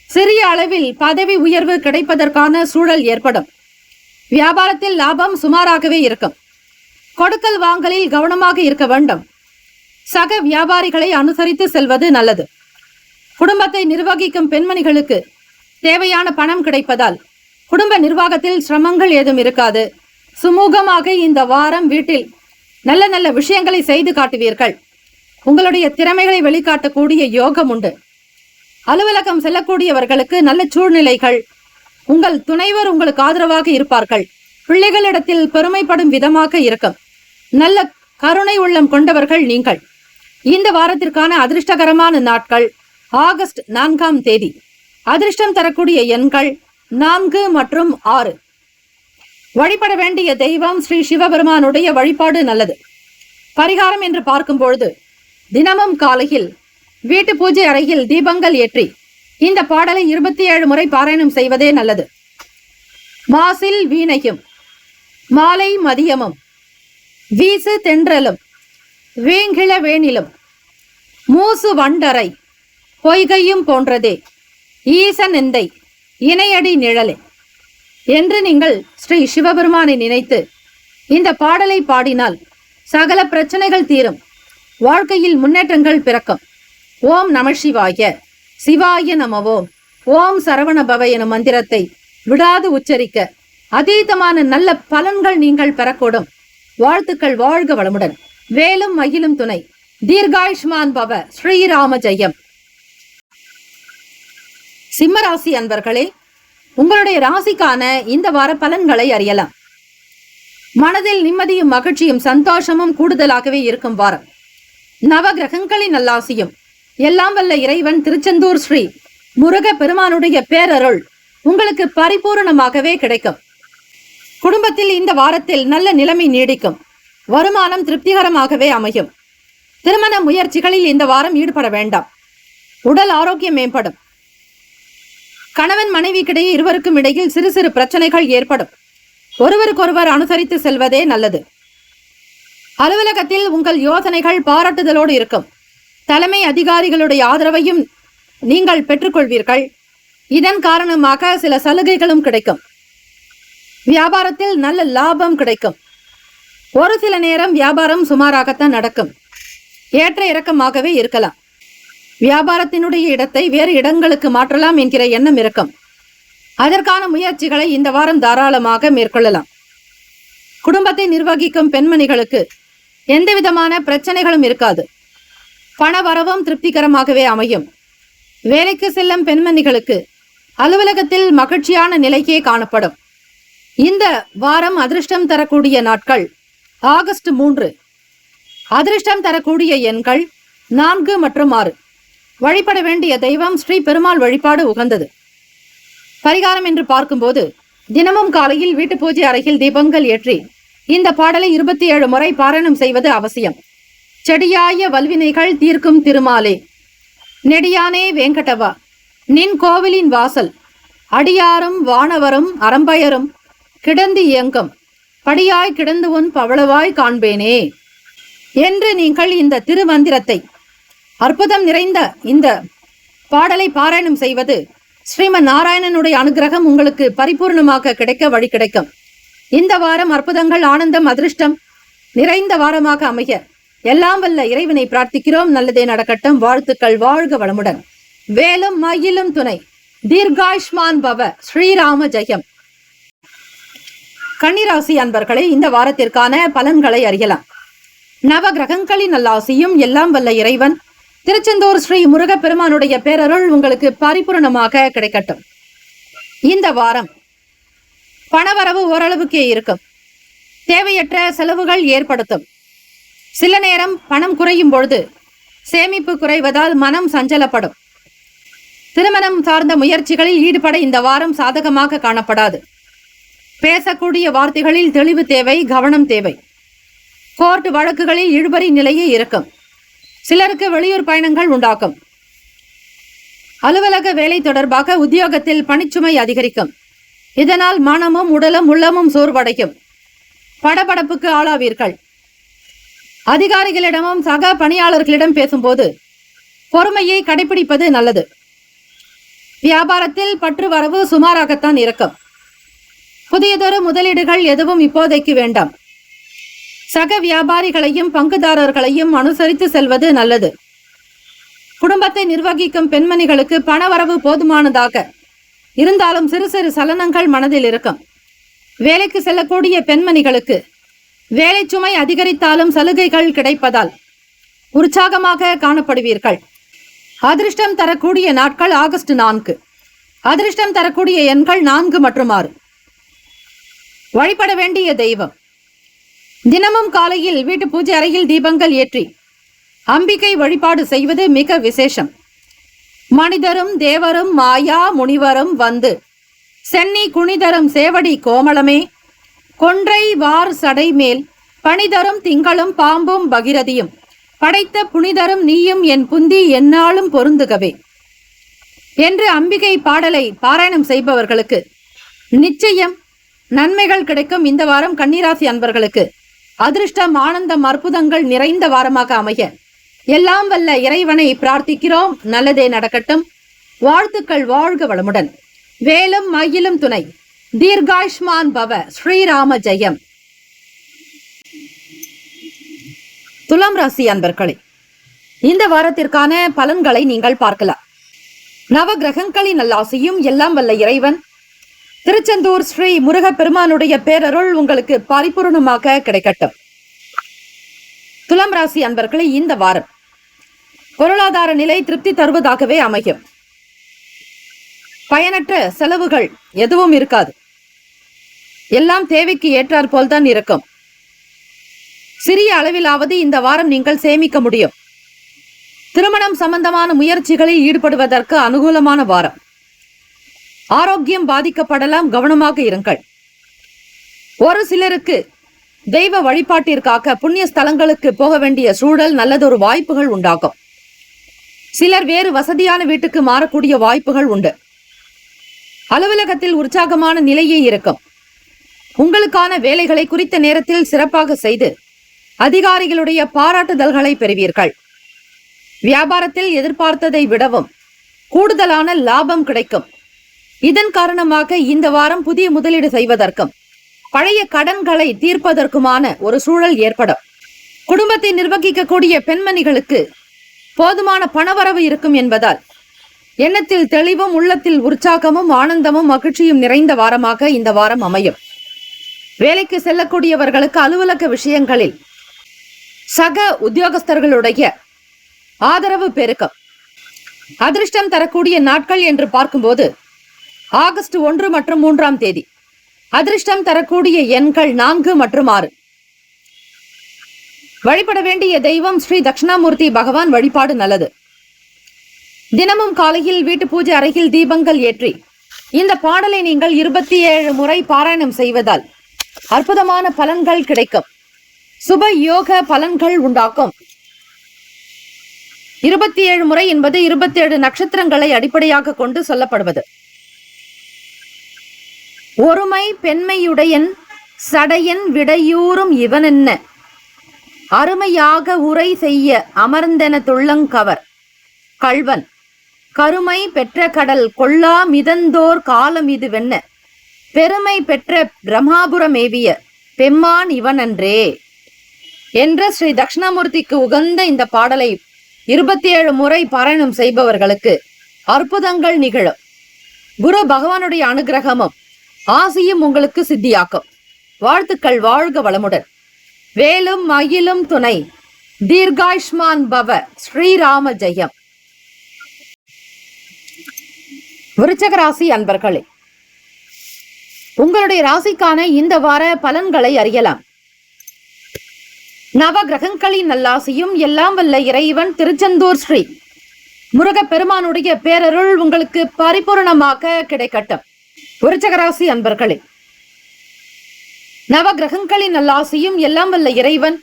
சிறிய அளவில் பதவி உயர்வு கிடைப்பதற்கான சூழல் ஏற்படும். வியாபாரத்தில் லாபம் சுமாராகவே இருக்கும். கொடுக்கல் வாங்கலில் கவனமாக இருக்க வேண்டும். சக வியாபாரிகளை அனுசரித்து செல்வது நல்லது. குடும்பத்தை நிர்வகிக்கும் பெண்மணிகளுக்கு தேவையான பணம் கிடைப்பதால் குடும்ப நிர்வாகத்தில் சிரமங்கள் ஏதும் இருக்காது. சுமூகமாக இந்த வாரம் வீட்டில் நல்ல நல்ல விஷயங்களை செய்து காட்டுவீர்கள். உங்களுடைய திறமைகளை வெளிக்காட்டக்கூடிய யோகம் உண்டு. அலுவலகம் செல்லக்கூடியவர்களுக்கு நல்ல சூழ்நிலைகள். உங்கள் துணைவர் உங்களுக்கு ஆதரவாக இருப்பார்கள். பிள்ளைகளிடத்தில் பெருமைப்படும் விதமாக இருக்கும். நல்ல கருணை உள்ளம் கொண்டவர்கள் நீங்கள். இந்த வாரத்திற்கான அதிர்ஷ்டகரமான நாட்கள் ஆகஸ்ட் 4ஆம் தேதி. அதிர்ஷ்டம் தரக்கூடிய எண்கள் 4 மற்றும் 6. வழிபட வேண்டிய தெய்வம் ஸ்ரீ சிவபெருமானுடைய வழிபாடு நல்லது. பரிகாரம் என்று பார்க்கும் பொழுது தினமும் காலையில் வீட்டு பூஜை அறையில் தீபங்கள் ஏற்றி இந்த பாடலை 27 முறை பாராயணம் செய்வதே நல்லது. மாசில் வீணையும் மாலை மதியமும் வீசு தென்றலும் வீங்கிள வேணிலும் மூசு வண்டரை பொய்கையும் போன்றதே ஈசன் எந்தை இணையடி நிழலே என்று நீங்கள் ஸ்ரீ சிவபெருமானை நினைத்து இந்த பாடலை பாடினால் சகல பிரச்சனைகள் தீரும். வாழ்க்கையில் முன்னேற்றங்கள் பிறக்கும். ஓம் நம சிவாய. சிவாய நமவோம். ஓம் சரவணபவ எனும் மந்திரத்தை விடாது உச்சரிக்க அதீதமான நல்ல பலன்கள் நீங்கள் பெறக்கூடும். வாழ்த்துக்கள். வாழ்க வளமுடன். வேலும் மயிலும் துணை. தீர்காயுஷ்மான் பவ. ஸ்ரீராம ஜெயம். சிம்மராசி அன்பர்களே, உங்களுடைய ராசிக்கான இந்த வார பலன்களை அறியலாம். மனதில் நிம்மதியும் மகிழ்ச்சியும் சந்தோஷமும் கூடுதலாகவே இருக்கும் வாரம். நவ கிரகங்களின் நல்லாசியும் எல்லாம் வல்ல இறைவன் திருச்செந்தூர் ஸ்ரீ முருக பெருமானுடைய பேரருள் உங்களுக்கு பரிபூரணமாகவே கிடைக்கும். குடும்பத்தில் இந்த வாரத்தில் நல்ல நிலைமை நீடிக்கும். வருமானம் திருப்திகரமாகவே அமையும். திருமண முயற்சிகளில் இந்த வாரம் ஈடுபட வேண்டாம். உடல் ஆரோக்கியம் மேம்படும். கணவன் மனைவிக்கிடையே இருவருக்கும் இடையில் சிறு சிறு பிரச்சனைகள் ஏற்படும். ஒருவருக்கொருவர் அனுசரித்து செல்வதே நல்லது. அலுவலகத்தில் உங்கள் யோசனைகள் பாராட்டுதலோடு இருக்கும். தலைமை அதிகாரிகளுடைய ஆதரவையும் நீங்கள் பெற்றுக்கொள்வீர்கள். இதன் காரணமாக சில சலுகைகளும் கிடைக்கும். வியாபாரத்தில் நல்ல லாபம் கிடைக்கும். ஒரு சில நேரம் வியாபாரம் சுமாராகத்தான் நடக்கும். ஏற்ற இறக்கமாகவே இருக்கலாம். வியாபாரத்தினுடைய இடத்தை வேறு இடங்களுக்கு மாற்றலாம் என்கிற எண்ணம் இருக்கும். அதற்கான முயற்சிகளை இந்த வாரம் தாராளமாக மேற்கொள்ளலாம். குடும்பத்தை நிர்வகிக்கும் பெண்மணிகளுக்கு எந்தவிதமான பிரச்சனைகளும் இருக்காது. பண வரவும் திருப்திகரமாகவே அமையும். வேலைக்கு செல்லும் பெண்மணிகளுக்கு அலுவலகத்தில் மகிழ்ச்சியான நிலைக்கே காணப்படும். இந்த வாரம் அதிர்ஷ்டம் தரக்கூடிய நாட்கள் ஆகஸ்ட் 3. அதிர்ஷ்டம் தரக்கூடிய எண்கள் 4 மற்றும் 6. வழிபட வேண்டிய தெய்வம் ஸ்ரீ பெருமாள் வழிபாடு உகந்தது. பரிகாரம் என்று பார்க்கும்போது தினமும் காலையில் வீட்டு பூஜை அறையில் தீபங்கள் ஏற்றி இந்த பாடலை 27 முறை பாராயணம் செய்வது அவசியம். செடியாய வல்வினைகள் தீர்க்கும் திருமாலே, நெடியானே வேங்கடவா, நின் கோவிலின் வாசல் அடியாரும் வானவரும் அரம்பயரும் கிடந்து இயங்கும் படியாய் கிடந்து உன் பவளவாய் காண்பேனே என்று நீங்கள் இந்த திருமந்திரத்தை, அற்புதம் நிறைந்த இந்த பாடலை பாராயணம் செய்வது ஸ்ரீமன் நாராயணனுடைய அனுகிரகம் உங்களுக்கு பரிபூர்ணமாக கிடைக்க வழி கிடைக்கும். இந்த வாரம் அற்புதங்கள், ஆனந்தம், அதிர்ஷ்டம் நிறைந்த வாரமாக அமைய எல்லாம் வல்ல இறைவனை பிரார்த்திக்கிறோம். நல்லதே நடக்கட்டும். வாழ்த்துக்கள். வாழ்க வளமுடன். வேலும் மயிலும் துணை. தீர்காயுஷ்மான் பவ. ஸ்ரீராம ஜெயம். கன்னிராசி அன்பர்களே, இந்த வாரத்திற்கான பலன்களை அறியலாம். நவ கிரகங்களின் நல்லாசியும் எல்லாம் வல்ல இறைவன் திருச்செந்தூர் ஸ்ரீ முருக பெருமானுடைய பேரருள் உங்களுக்கு பரிபூர்ணமாக கிடைக்கட்டும். இந்த வாரம் பணவரவு ஓரளவுக்கே இருக்கும். தேவையற்ற செலவுகள் ஏற்படுத்தும். சில நேரம் பணம் குறையும் பொழுது சேமிப்பு குறைவதால் மனம் சஞ்சலப்படும். திருமணம் சார்ந்த முயற்சிகளில் ஈடுபட இந்த வாரம் சாதகமாக காணப்படாது. பேசக்கூடிய வார்த்தைகளில் தெளிவு தேவை, கவனம் தேவை. கோர்ட் வழக்குகளில் இழுபறி நிலையே இருக்கும். சிலருக்கு வெளியூர் பயணங்கள் உண்டாக்கும். அலுவலக வேலை தொடர்பாக உத்தியோகத்தில் பணிச்சுமை அதிகரிக்கும். இதனால் மனமும் உடலும் உள்ளமும் சோர்வடையும். படபடப்புக்கு ஆளாவீர்கள். அதிகாரிகளிடமும் சக பணியாளர்களிடம் பேசும்போது பொறுமையை கடைபிடிப்பது நல்லது. வியாபாரத்தில் பற்று வரவு சுமாராகத்தான் இருக்கும். புதியதொரு முதலீடுகள் எதுவும் இப்போதைக்கு வேண்டாம். சக வியாபாரிகளையும் பங்குதாரர்களையும் அனுசரித்து செல்வது நல்லது. குடும்பத்தை நிர்வகிக்கும் பெண்மணிகளுக்கு பணவரவு போதுமானதாக இருந்தாலும் சிறு சிறு சலனங்கள் மனதில் இருக்கும். வேலைக்கு செல்லக்கூடிய பெண்மணிகளுக்கு வேலை சுமை அதிகரித்தாலும் சலுகைகள் கிடைப்பதால் உற்சாகமாக காணப்படுவீர்கள். அதிர்ஷ்டம் தரக்கூடிய நாட்கள் ஆகஸ்ட் 4. அதிர்ஷ்டம் தரக்கூடிய எண்கள் 4 மற்றும் 6. வழிபட வேண்டிய தெய்வம். தினமும் காலையில் வீட்டு பூஜை அறையில் தீபங்கள் ஏற்றி அம்பிகை வழிபாடு செய்வது மிக விசேஷம். மனிதரும் தேவரும் மாயா முனிவரும் வந்து சென்னி குனிதரும் சேவடி கோமளமே, கொன்றை வார் சடை மேல் பணிதரும் திங்களும் பாம்பும் பகிரதியும் படைத்த புனிதரும் நீயும் என் புந்தி எந்நாளும் பொருந்துகவே என்று அம்பிகை பாடலை பாராயணம் செய்பவர்களுக்கு நிச்சயம் நன்மைகள் கிடைக்கும். இந்த வாரம் கன்னிராசி அன்பர்களுக்கு அதிர்ஷ்டம், ஆனந்தம், அற்புதங்கள் நிறைந்த வாரமாக அமைய எல்லாம் வல்ல இறைவனை பிரார்த்திக்கிறோம். நல்லதே நடக்கட்டும். வாழ்த்துக்கள். வாழ்க வளமுடன். வேலும் மயிலும் துணை. தீர்காயுஷ்மான் பவ. ஸ்ரீராம ஜெயம். துலாம் ராசி அன்பர்களே, இந்த வாரத்திற்கான பலன்களை நீங்கள் பார்க்கலாம். நவ கிரகங்களின் நல்லாசியும் எல்லாம் வல்ல இறைவன் திருச்செந்தூர் ஸ்ரீ முருக பெருமானுடைய பேரருள் உங்களுக்கு பரிபூர்ணமாக கிடைக்கட்டும். துலாம் ராசி அன்பர்களே, இந்த வாரம் பொருளாதார நிலை திருப்தி தருவதாகவே அமையும். பயனற்ற செலவுகள் எதுவும் இருக்காது. எல்லாம் தேவைக்கு ஏற்றாற் போல்தான் இருக்கும். சிறிய அளவிலாவது இந்த வாரம் நீங்கள் சேமிக்க முடியும். திருமணம் சம்பந்தமான முயற்சிகளில் ஈடுபடுவதற்கு அனுகூலமான வாரம். ஆரோக்கியம் பாதிக்கப்படலாம், கவனமாக இருங்கள். ஒரு சிலருக்கு தெய்வ வழிபாட்டிற்காக புண்ணிய ஸ்தலங்களுக்கு போக வேண்டிய சூழல், நல்லதொரு வாய்ப்புகள் உண்டாகும். சிலர் வேறு வசதியான வீட்டுக்கு மாறக்கூடிய வாய்ப்புகள் உண்டு. அலுவலகத்தில் உற்சாகமான நிலையே இருக்கும். உங்களுக்கான வேலைகளை குறித்த நேரத்தில் சிறப்பாக செய்து அதிகாரிகளுடைய பாராட்டுதல்களை பெறுவீர்கள். வியாபாரத்தில் எதிர்பார்த்ததை விடவும் கூடுதலான லாபம் கிடைக்கும். இதன் காரணமாக இந்த வாரம் புதிய முதலீடு செய்வதற்கும் பழைய கடன்களை தீர்ப்பதற்குமான ஒரு சூழல் ஏற்படும். குடும்பத்தை நிர்வகிக்கக்கூடிய பெண்மணிகளுக்கு போதுமான பணவரவு இருக்கும் என்பதால் எண்ணத்தில் தெளிவும் உள்ளத்தில் உற்சாகமும் ஆனந்தமும் மகிழ்ச்சியும் நிறைந்த வாரமாக இந்த வாரம் அமையும். வேலைக்கு செல்லக்கூடியவர்களுக்கு அலுவலக விஷயங்களில் சக உத்தியோகஸ்தர்களுடைய ஆதரவு பெருக்கம். அதிர்ஷ்டம் தரக்கூடிய நாட்கள் என்று பார்க்கும்போது ஆகஸ்ட் 1 மற்றும் 3ஆம் தேதி. அதிர்ஷ்டம் தரக்கூடிய எண்கள் 4 மற்றும் 6. வழிபட வேண்டிய தெய்வம் ஸ்ரீ தட்சிணாமூர்த்தி பகவான் வழிபாடு நல்லது. தினமும் காலையில் வீட்டு பூஜை அறையில் தீபங்கள் ஏற்றி இந்த பாடலை நீங்கள் 27 முறை பாராயணம் செய்வதால் அற்புதமான பலன்கள் கிடைக்கும். சுப யோக பலன்கள் உண்டாக்கும். 27 முறை என்பது 27 நட்சத்திரங்களை அடிப்படையாக கொண்டு சொல்லப்படுவது. ஒருமை பெண்மையுடையன் சடையன் விடையூறும் இவனென்ன அருமையாக உரை செய்ய அமர்ந்தென துள்ளங்கவர் கள்வன் கருமை பெற்ற கடல் கொள்ளா மிதந்தோர் காலம் இது வெண்ண பெருமை பெற்ற பிரம்மாபுரமேவிய பெம்மான் இவனன்றே என்ற ஸ்ரீ தட்சிணாமூர்த்திக்கு உகந்த இந்த பாடலை 27 முறை பாராயணம் செய்பவர்களுக்கு அற்புதங்கள் நிகழும். குரு பகவானுடைய அனுகிரகமும் ஆசியும் உங்களுக்கு சித்தியாக்கும். வாழ்த்துக்கள். வாழ்க வளமுடன். வேலும் மயிலும் துணை. தீர்காயுஷ்மான் பவ. ஸ்ரீராம ஜெயம். விருச்சக ராசி அன்பர்களே, உங்களுடைய ராசிக்கான இந்த வார பலன்களை அறியலாம். நவ கிரகங்களின் நல்லாசியும் எல்லாம் வல்ல இறைவன் திருச்செந்தூர் ஸ்ரீ முருகப்பெருமானுடைய பேரருள் உங்களுக்கு பரிபூர்ணமாக கிடைக்கட்டும். விருச்சக ராசி அன்பர்களே, நவ கிரகங்களின் நல்லாசியும் எல்லாம் வல்ல இறைவன்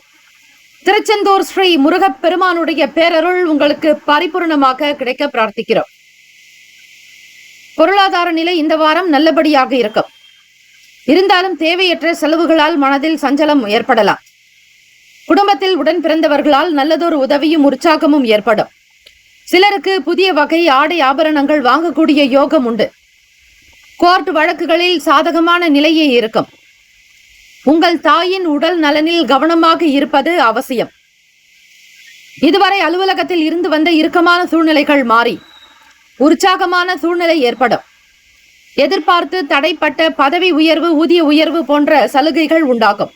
திருச்செந்தூர் ஸ்ரீ முருகப்பெருமானுடைய பேரருள் உங்களுக்கு பரிபூர்ணமாக கிடைக்க பிரார்த்திக்கிறோம். பொருளாதார நிலை இந்த வாரம் நல்லபடியாக இருக்கும். இருந்தாலும் தேவையற்ற செலவுகளால் மனதில் சஞ்சலம் ஏற்படலாம். குடும்பத்தில் உடன் பிறந்தவர்களால் நல்லதொரு உதவியும் உற்சாகமும் ஏற்படும். சிலருக்கு புதிய வகை ஆடை ஆபரணங்கள் வாங்கக்கூடிய யோகம் உண்டு. கோர்ட் வழக்குகளில் சாதகமான நிலையே இருக்கும். உங்கள் தாயின் உடல் நலனில் கவனமாக இருப்பது அவசியம். இதுவரை அலுவலகத்தில் இருந்து வந்த இறுக்கமான சூழ்நிலைகள் மாறி உற்சாகமான சூழ்நிலை ஏற்படும். எதிர்பார்த்து தடைப்பட்ட பதவி உயர்வு, ஊதிய உயர்வு போன்ற சலுகைகள் உண்டாகும்.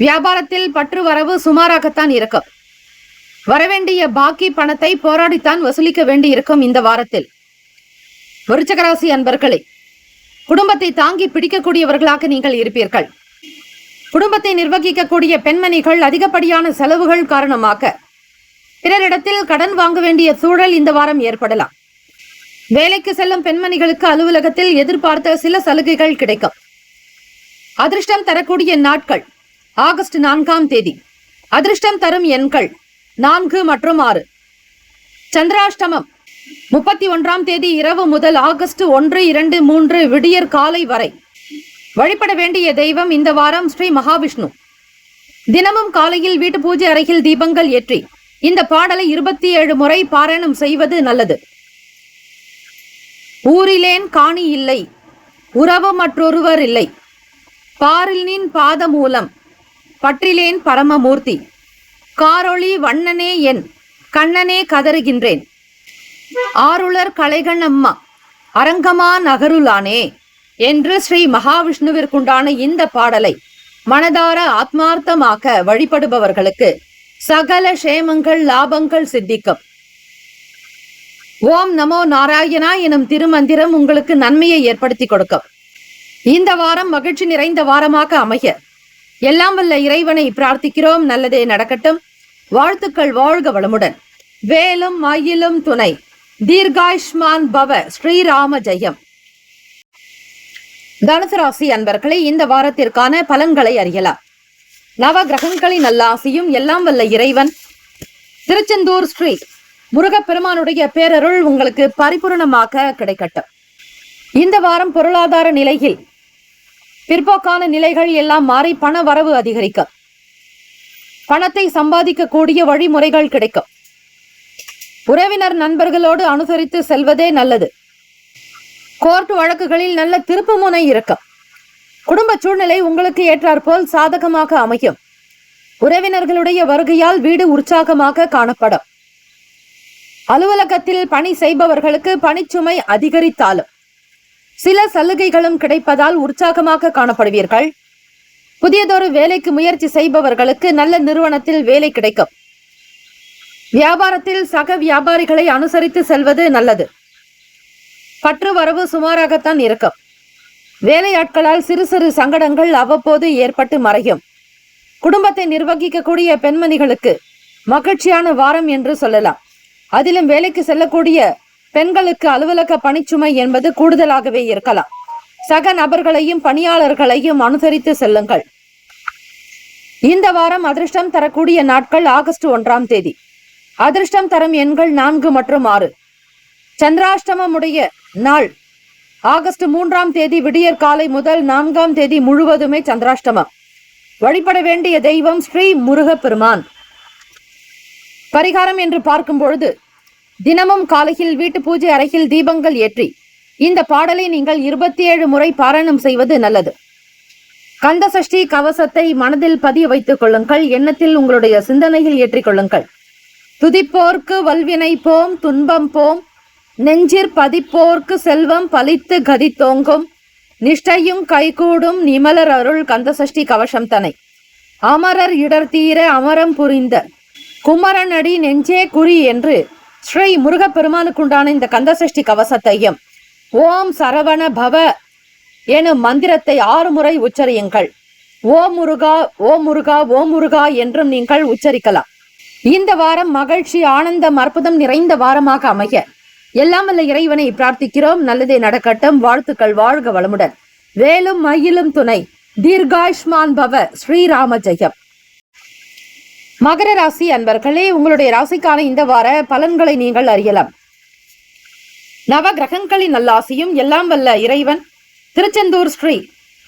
வியாபாரத்தில் பற்று வரவு சுமாராகத்தான் இருக்கும். வரவேண்டிய பாக்கி பணத்தை போராடித்தான் வசூலிக்க வேண்டி இருக்கும். இந்த வாரத்தில் விருச்சிக ராசி அன்பர்களே, குடும்பத்தை தாங்கி பிடிக்கக்கூடியவர்களாக நீங்கள் இருப்பீர்கள். குடும்பத்தை நிர்வகிக்கக்கூடிய பெண்மணிகள் அதிகப்படியான செலவுகள் காரணமாக பிறரிடத்தில் கடன் வாங்க வேண்டிய சூழல் இந்த வாரம் ஏற்படலாம். வேலைக்கு செல்லும் பெண்மணிகளுக்கு அலுவலகத்தில் எதிர்பார்த்த சில சலுகைகள் கிடைக்கும். அதிர்ஷ்டம் தரக்கூடிய நாட்கள் ஆகஸ்ட் 4ஆம் தேதி. அதிர்ஷ்டம் தரும் எண்கள் 4 மற்றும் 6. சந்திராஷ்டமம் 31ஆம் தேதி இரவு முதல் ஆகஸ்ட் 1, 2, 3 விடியற் காலை வரை. வழிபட வேண்டிய தெய்வம் இந்த வாரம் ஸ்ரீ மகாவிஷ்ணு. தினமும் காலையில் வீட்டு பூஜை அறையில் தீபங்கள் ஏற்றி இந்த பாடலை 27 முறை பாராயணம் செய்வது நல்லது. ஊரிலேன் காணி இல்லை, உறவு மற்றொருவர் இல்லை, பாரிலின் பாத மூலம் பற்றிலேன் பரமமூர்த்தி, காரொளி வண்ணனே என் கண்ணனே கதறுகின்றேன், ஆருளர் கலைகண் அம்மா அரங்கமா நகருளானே என்று ஸ்ரீ மகாவிஷ்ணுவிற்குண்டான இந்த பாடலை மனதார ஆத்மார்த்தமாக வழிபடுபவர்களுக்கு சகல சேமங்கள் லாபங்கள் சித்திக்கும். ஓம் நமோ நாராயணா எனும் திருமந்திரம் உங்களுக்கு நன்மையை ஏற்படுத்தி கொடுக்கும். இந்த வாரம் மகிழ்ச்சி நிறைந்த வாரமாக அமைய எல்லாம் வல்ல இறைவனை பிரார்த்திக்கிறோம். நல்லதே நடக்கட்டும். வாழ்த்துக்கள். வாழ்க வளமுடன். வேலும் மயிலும் துணை. தீர்காயுஷ்மான் பவ. ஸ்ரீராம ஜெயம். தனுசு ராசி அன்பர்களே, இந்த வாரத்திற்கான பலன்களை அறியலாம். நவ கிரகங்களின் நல்லாசியும் எல்லாம் வல்ல இறைவன் திருச்செந்தூர் ஸ்ரீ முருகப்பெருமானுடைய பேரருள் உங்களுக்கு பரிபூர்ணமாக கிடைக்கட்டும். இந்த வாரம் பொருளாதார நிலையில் பிற்போக்கான நிலைகள் எல்லாம் மாறி பண வரவு அதிகரிக்கும். பணத்தை சம்பாதிக்கக்கூடிய வழிமுறைகள் கிடைக்கும். உறவினர் நண்பர்களோடு அனுசரித்து செல்வதே நல்லது. கோர்ட் வழக்குகளில் நல்ல திருப்புமுனை இருக்கும். குடும்ப சூழ்நிலை உங்களுக்கு ஏற்றாற்போல் சாதகமாக அமையும். உறவினர்களுடைய வருகையால் வீடு உற்சாகமாக காணப்படும். அலுவலகத்தில் பணி செய்பவர்களுக்கு பணிச்சுமை அதிகரித்தாலும் சில சலுகைகளும் கிடைப்பதால் உற்சாகமாக காணப்படுவீர்கள். புதியதொரு வேலைக்கு முயற்சி செய்பவர்களுக்கு நல்ல நிறுவனத்தில் வேலை கிடைக்கும். வியாபாரத்தில் சக வியாபாரிகளை அனுசரித்து செல்வது நல்லது. பற்று வரவு சுமாராகத்தான் இருக்கும். வேலையாட்களால் சிறு சிறு சங்கடங்கள் அவ்வப்போது ஏற்பட்டு மறையும். குடும்பத்தை நிர்வகிக்கக்கூடிய பெண்மணிகளுக்கு மகிழ்ச்சியான வாரம் என்று சொல்லலாம். அதிலும் வேலைக்கு செல்லக்கூடிய பெண்களுக்கு அலுவலக பணிச்சுமை என்பது கூடுதலாகவே இருக்கலாம். சக நபர்களையும் பணியாளர்களையும் அனுசரித்து செல்லுங்கள். இந்த வாரம் அதிர்ஷ்டம் தரக்கூடிய நாட்கள் ஆகஸ்ட் 1ஆம் தேதி. அதிர்ஷ்டம் தரும் எண்கள் 4 மற்றும் 6. சந்திராஷ்டமமுடைய நாள் ஆகஸ்ட் 3ஆம் தேதி விடியற் காலை முதல் 4ஆம் தேதி முழுவதுமே சந்திராஷ்டமம். வழிபட வேண்டிய தெய்வம் ஸ்ரீ முருகப்பெருமான். பரிகாரம் என்று பார்க்கும் பொழுது தினமும் காலையில் வீட்டு பூஜை அறையில் தீபங்கள் ஏற்றி இந்த பாடலை நீங்கள் 27 முறை பாராயணம் செய்வது நல்லது. கந்த சஷ்டி கவசத்தை மனதில் பதிய வைத்துக் கொள்ளுங்கள். எண்ணத்தில் உங்களுடைய சிந்தனையில் ஏற்றிக் கொள்ளுங்கள். துதிப்போர்க்கு வல்வினை போம், துன்பம் போம், நெஞ்சிற் பதிப்போர்க்கு செல்வம் பலித்து கதித்தோங்கும், நிஷ்டையும் கைகூடும் நிமலர் அருள் கந்தசஷ்டி கவசம் தனை, அமரர் இடர் தீர அமரம் புரிந்த குமரனடி நெஞ்சே குறி என்று ஸ்ரீ முருகப்பெருமானுக்குண்டான இந்த கந்தசஷ்டி கவசத்தையும் ஓம் சரவண பவ எனும் மந்திரத்தை 6 முறை உச்சரியுங்கள். ஓம் முருகா, ஓம் முருகா, ஓம் முருகா என்றும் நீங்கள் உச்சரிக்கலாம். இந்த வாரம் மகிழ்ச்சி, ஆனந்தம், அற்புதம் நிறைந்த வாரமாக அமைய எல்லாம் வல்ல இறைவனை பிரார்த்திக்கிறோம். நல்லதே நடக்கட்டும். வாழ்த்துக்கள். வாழ்க வளமுடன். வேலும் மயிலும் துணை. தீர்காயுஷ்மான் பவ. ஸ்ரீராம ஜெயம். மகர ராசி அன்பர்களே, உங்களுடைய ராசிக்கான இந்த வார பலன்களை நீங்கள் அறியலாம். நவ கிரகங்களின் நல்லாசியும் எல்லாம் வல்ல இறைவன் திருச்செந்தூர் ஸ்ரீ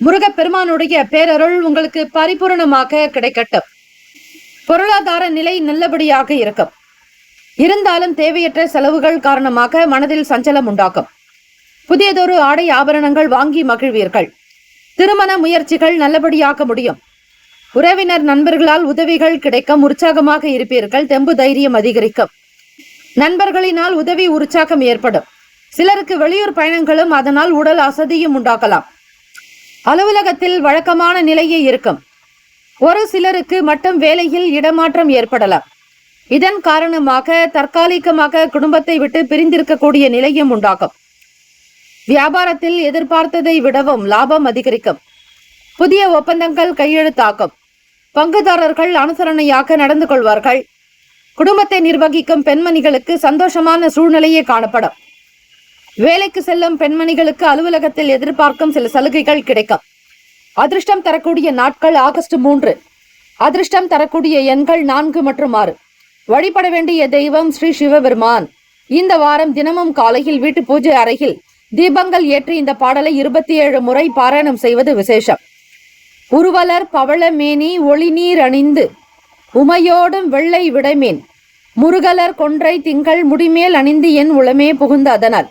முருகப்பெருமானுடைய பேரருள் உங்களுக்கு பரிபூர்ணமாக கிடைக்கட்டும். பொருளாதார நிலை நல்லபடியாக இருக்கும். இருந்தாலும் தேவையற்ற செலவுகள் காரணமாக மனதில் சஞ்சலம் உண்டாகும். புதியதொரு ஆடை ஆபரணங்கள் வாங்கி மகிழ்வீர்கள். திருமண முயற்சிகள் நல்லபடியாக முடியும். உறவினர் நண்பர்களால் உதவிகள் கிடைக்கும். உற்சாகமாக இருப்பீர்கள். தெம்பு தைரியம் அதிகரிக்கும். நண்பர்களினால் உதவி உற்சாகம் ஏற்படும். சிலருக்கு வெளியூர் பயணங்களும் அதனால் உடல் அசதியும் உண்டாக்கலாம். அலுவலகத்தில் வழக்கமான நிலையே இருக்கும். ஒரு சிலருக்கு மட்டும் வேலையில் இடமாற்றம் ஏற்படலாம். இதன் காரணமாக தற்காலிகமாக குடும்பத்தை விட்டு பிரிந்திருக்கக்கூடிய நிலையும் உண்டாகும். வியாபாரத்தில் எதிர்பார்த்ததை விடவும் லாபம் அதிகரிக்கும். புதிய ஒப்பந்தங்கள் கையெழுத்தாகும். பங்குதாரர்கள் அனுசரணையாக நடந்து கொள்வார்கள். குடும்பத்தை நிர்வகிக்கும் பெண்மணிகளுக்கு சந்தோஷமான சூழ்நிலையே காணப்படும். வேலைக்கு செல்லும் பெண்மணிகளுக்கு அலுவலகத்தில் எதிர்பார்க்கும் சில சலுகைகள் கிடைக்கும். அதிர்ஷ்டம் தரக்கூடிய நாட்கள் ஆகஸ்ட் 3. அதிர்ஷ்டம் தரக்கூடிய எண்கள் 4 மற்றும் 6. வழிபட வேண்டிய தெய்வம் ஸ்ரீ சிவபெருமான். இந்த வாரம் தினமும் காலையில் வீட்டு பூஜை அறையில் தீபங்கள் ஏற்றி இந்த பாடலை 27 முறை பாராயணம் செய்வது விசேஷம். உருவலர் பவளமேனி ஒளிநீர் அணிந்து உமையோடும் வெள்ளை விடைமேன் முருகலர் கொன்றை திங்கள் முடிமேல் அணிந்து என் உளமே புகுந்த அதனால்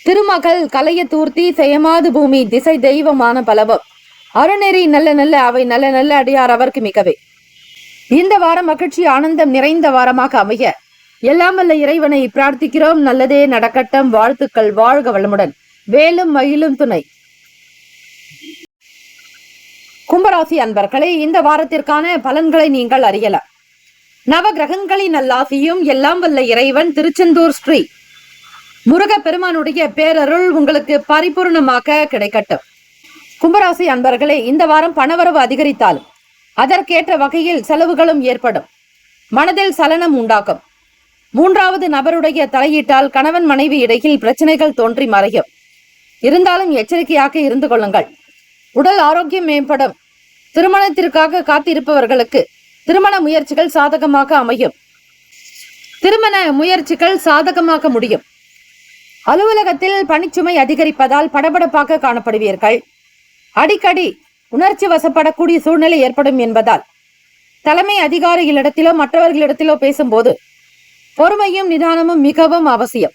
திருமகள் கலைய தூர்த்தி செயமாது பூமி திசை தெய்வமான பலவம் அருநெறி நல்ல நல்ல அவை நல்ல நல்ல அடியார் அவருக்கு மிகவே. இந்த வாரம் மகிழ்ச்சி ஆனந்தம் நிறைந்த வாரமாக அமைய எல்லாம் வல்ல இறைவனை பிரார்த்திக்கிறோம். நல்லதே நடக்கட்டும். வாழ்த்துக்கள். வாழ்க வளமுடன். வேலும் மயிலும் துணை. கும்பராசி அன்பர்களே, இந்த வாரத்திற்கான பலன்களை நீங்கள் அறியலாம். நவ கிரகங்களின் நல்லாசியும் எல்லாம் வல்ல இறைவன் திருச்செந்தூர் ஸ்ரீ முருகப்பெருமானுடைய பேரருள் உங்களுக்கு பரிபூர்ணமாக கிடைக்கட்டும். கும்பராசி அன்பர்களே, இந்த வாரம் பணவரவு அதிகரித்தாலும் அதற்கேற்ற வகையில் செலவுகளும் ஏற்படும். மனதில் சலனம் உண்டாகும். மூன்றாவது நபருடைய தலையீட்டால் கணவன் மனைவி இடையில் பிரச்சனைகள் தோன்றி மறையும். இருந்தாலும் எச்சரிக்கையாக இருந்து கொள்ளுங்கள். உடல் ஆரோக்கியம் மேம்படும். திருமணத்திற்காக காத்திருப்பவர்களுக்கு திருமண முயற்சிகள் சாதகமாக அமையும். திருமண முயற்சிகள் சாதகமாக முடியும். அலுவலகத்தில் பணிச்சுமை அதிகரிப்பதால் படபடப்பாக காணப்படுவீர்கள். அடிக்கடி உணர்ச்சி வசப்படக்கூடிய சூழ்நிலை ஏற்படும் என்பதால் தலைமை அதிகாரிகளிடத்திலோ மற்றவர்களிடத்திலோ பேசும்போது பொறுமையும் நிதானமும் மிகவும் அவசியம்.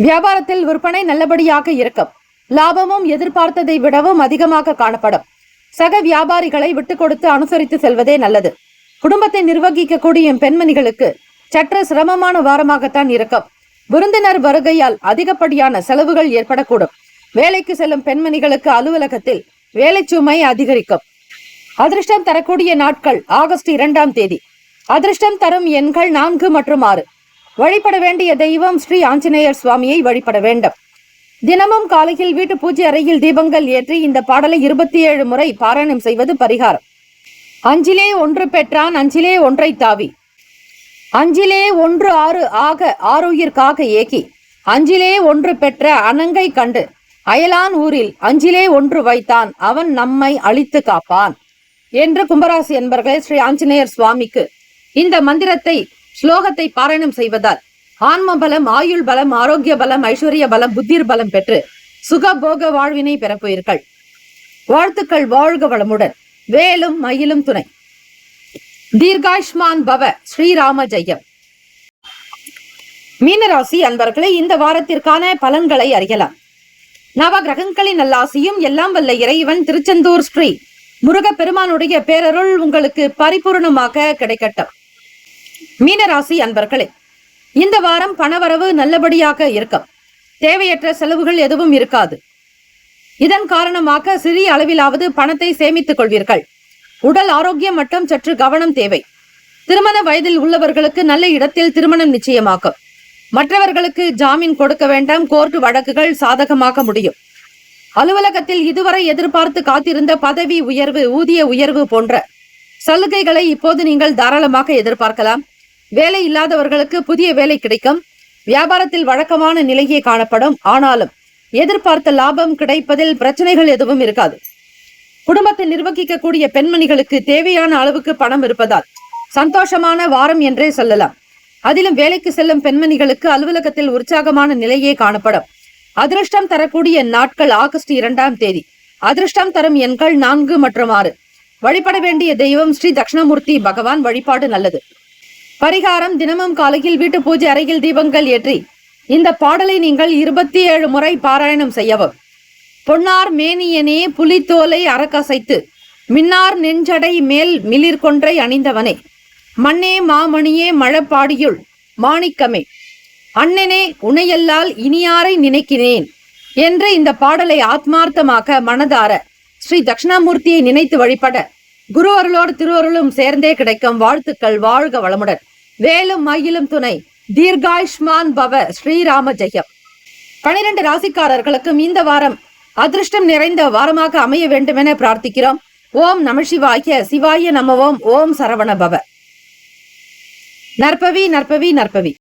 வியாபாரத்தில் விற்பனை நல்லபடியாக இருக்கும். லாபமும் எதிர்பார்த்ததை விடவும் அதிகமாக காணப்படும். சக வியாபாரிகளை விட்டுக் கொடுத்து அனுசரித்து செல்வதே நல்லது. குடும்பத்தை நிர்வகிக்கக்கூடிய பெண்மணிகளுக்கு சற்று சிரமமான வாரமாகத்தான் இருக்கும். விருந்தினர் வருகையால் அதிகப்படியான செலவுகள் ஏற்படக்கூடும். வேலைக்கு செல்லும் பெண்மணிகளுக்கு அலுவலகத்தில் வேலை சுமை அதிகரிக்கும். அதிர்ஷ்டம் தரக்கூடிய நாட்கள் ஆகஸ்ட் 2ஆம் தேதி. அதிர்ஷ்டம் தரும் எண்கள் 4 மற்றும் 6. வழிபட வேண்டிய தெய்வம் ஸ்ரீ ஆஞ்சநேயர் சுவாமியை வழிபட வேண்டும். தினமும் காலையில் வீட்டு பூஜை அறையில் தீபங்கள் ஏற்றி இந்த பாடலை 27 முறை பாராயணம் செய்வது பரிகாரம். அஞ்சிலே ஒன்று பெற்றான் அஞ்சிலே ஒன்றை தாவி, அஞ்சிலே ஒன்று 6 ஆக ஆறுயிர்க்காக ஏகி, அஞ்சிலே ஒன்று பெற்ற அனங்கை கண்டு அயலான் ஊரில் அஞ்சிலே ஒன்று வைத்தான் அவன் நம்மை அழித்து காப்பான் என்று கும்பராசி என்பர்களே ஸ்ரீ ஆஞ்சநேயர் சுவாமிக்கு இந்த மந்திரத்தை ஸ்லோகத்தை பாராயணம் செய்வதால் ஆன்ம பலம், ஆயுள் பலம், ஆரோக்கிய பலம், ஐஸ்வர்ய பலம், புத்திர் பலம் பெற்று சுகபோக வாழ்வினை பெறப்போயிருங்கள். வாழ்த்துக்கள். வாழ்க வளமுடன். வேலும் மயிலும் துணை. தீர்காயுஷ்மான் பவ. ஸ்ரீராம ஜெயம். மீனராசி அன்பர்களே, இந்த வாரத்திற்கான பலன்களை அறியலாம். நவ கிரகங்களின் நல்லாசியும் எல்லாம் வல்ல இறைவன் திருச்செந்தூர் ஸ்ரீ முருக பெருமானுடைய பேரருள் உங்களுக்கு பரிபூர்ணமாக கிடைக்கட்டும். மீனராசி அன்பர்களே, இந்த வாரம் பணவரவு நல்லபடியாக இருக்கும். தேவையற்ற செலவுகள் எதுவும் இருக்காது. இதன் காரணமாக சிறிய அளவிலாவது பணத்தை சேமித்துக் கொள்வீர்கள். உடல் ஆரோக்கியம் மட்டும் சற்று கவனம் தேவை. திருமண வயதில் உள்ளவர்களுக்கு நல்ல இடத்தில் திருமணம் நிச்சயமாகும். மற்றவர்களுக்கு ஜாமீன் கொடுக்க வேண்டாம். கோர்ட் வழக்குகள் சாதகமாக முடியும். அலுவலகத்தில் இதுவரை எதிர்பார்த்து காத்திருந்த பதவி உயர்வு, ஊதிய உயர்வு போன்ற சலுகைகளை இப்போது நீங்கள் தாராளமாக எதிர்பார்க்கலாம். வேலை இல்லாதவர்களுக்கு புதிய வேலை கிடைக்கும். வியாபாரத்தில் வழக்கமான நிலையே காணப்படும். ஆனாலும் எதிர்பார்த்த லாபம் கிடைப்பதில் பிரச்சனைகள் எதுவும் இருக்காது. குடும்பத்தை நிர்வகிக்கக்கூடிய பெண்மணிகளுக்கு தேவையான அளவுக்கு பணம் இருப்பதால் சந்தோஷமான வாரம் என்றே சொல்லலாம். அதிலும் வேலைக்கு செல்லும் பெண்மணிகளுக்கு அலுவலகத்தில் உற்சாகமான நிலையே காணப்படும். அதிர்ஷ்டம் தரக்கூடிய நாட்கள் ஆகஸ்ட் 2ஆம் தேதி. அதிர்ஷ்டம் தரும் எண்கள் 4 மற்றும் 6. வழிபட வேண்டிய தெய்வம் ஸ்ரீ தட்சிணாமூர்த்தி பகவான் வழிபாடு நல்லது. பரிகாரம். தினமும் காலையில் வீட்டு பூஜை அறையில் தீபங்கள் ஏற்றி இந்த பாடலை நீங்கள் 27 முறை பாராயணம் செய்யவும். பொன்னார் மேனியனே புலித்தோலை அறக்கசைத்து மின்னார் நெஞ்சடை மேல் மிளிர்கொன்றை அணிந்தவனே, மண்ணே மாமணியே மழப்பாடியுள் மாணிக்கமே, அண்ணனே உனையல்லால் இனியாரை நினைக்கிறேன் என்று இந்த பாடலை ஆத்மார்த்தமாக மனதார ஸ்ரீ தட்சிணாமூர்த்தியை நினைத்து வழிபட குரு அருளோடு திருவருளும் சேர்ந்தே கிடைக்கும். வாழ்த்துக்கள். வாழ்க வளமுடன். வேலும் மயிலும் துணை. தீர்காயுஷ்மான் பவ. ஸ்ரீராம ஜெயம். 12 ராசிக்காரர்களுக்கும் இந்த வாரம் அதிர்ஷ்டம் நிறைந்த வாரமாக அமைய வேண்டும் என பிரார்த்திக்கிறோம். ஓம் நம சிவாய. சிவாய நமவோம். ஓம் சரவண பவ. நற்பவி நற்பவி நற்பவி.